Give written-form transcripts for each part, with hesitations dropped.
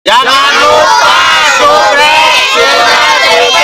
Jangan lupa subscribe channel TV.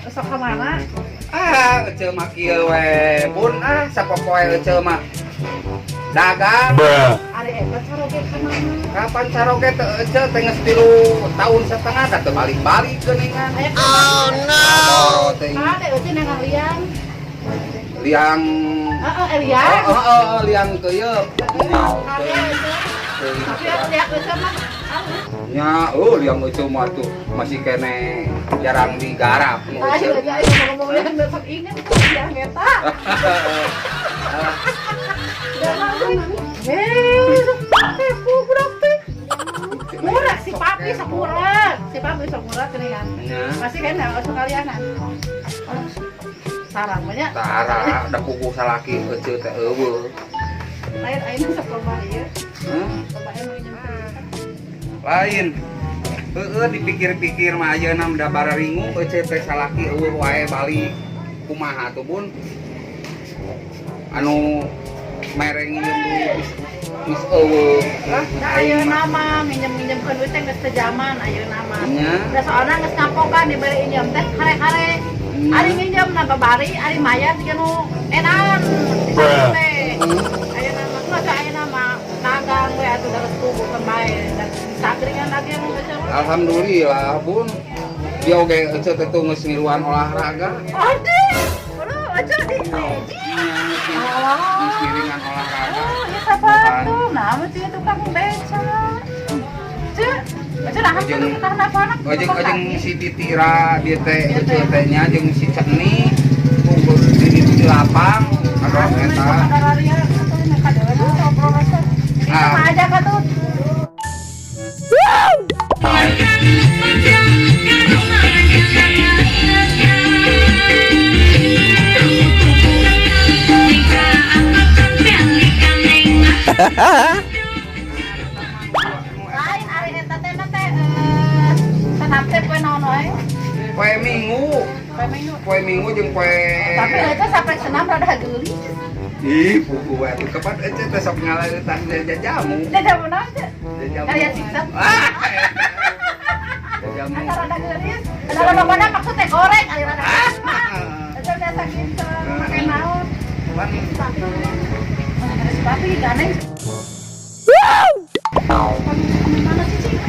Sok kemana? Ece mah kieu we, Bun. Sapopoe ece mah dagang. Ari eta caroge ka mana? Kapan caroge teu ece teh geus 3 tahun setengah da teu balik-balik geuningan. Oh no. Ada eueuh nang liang. Liang. Liang. Liang keuyeub. Tapi liang eueuh mah. Nya, liang ece mah tuh masih kene jarang digarap. Ayo ngomongnya kan besok inget liang eta. Murah si papi sakurat, geuningan. Masih kan sekalianan. Sarang banyak. Tara, da puguh salaki ece teh eueuh. Lain ayeuna sok loba ieu. Loba anu Lain. Dipikir-pikir mah ayeuna da bararingu ece teh salaki eueuh wae balik kumaha tuh Bun? Anu mereng nginjem duit geus eueuh. Ayeuna mah minjem-minjemkeun duit teh geus teu zaman ayeuna mah. Da soalna geus ngapokan diberi injem teh hare-hare. Ari nginjem na babari, ari mayar jeung nu edan. Teh. Ayeuna mah masa ayeuna mah dagang we atuh da geus tubuh kembae dan sagringan lagi mun geus. Alhamdulillah Bun. Dia oge ece teh tuh geus ngiluan olahraga. Ade. Aja di meji. Ngiringan olahraga. Oh, ya sapatu. Nah, mesti tukang beca. Aja nah kita kenapa anak. Ojeng si Titira dia teh ece teh nya jeung si Ceni kumpul di lapang. Aduh eta. Sama aja kan tuh. Lain ari eta teh sanap teh poe naon wae? Poe Minggu. Poe Minggu jeung poe. Tapi eta sampai senam rada geulis. Ih, pugu we atuh kapan ece teh sok ngaleutan jajamu. Jajamu naon teh? Jajamu. Karya siksa. Jajamu. Eta rada geulis. Ada lobana maksud teh goreng ari rada. Eta biasa gitu. Make naon? Pan Sepatu ganeng. Mana sih, Cing?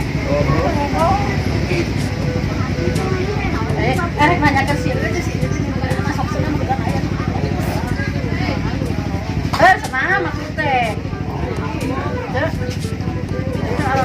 Nanya ke sini aja sih. Masuk sana megang ayam. Sana maksud teh. Terus. Ini ala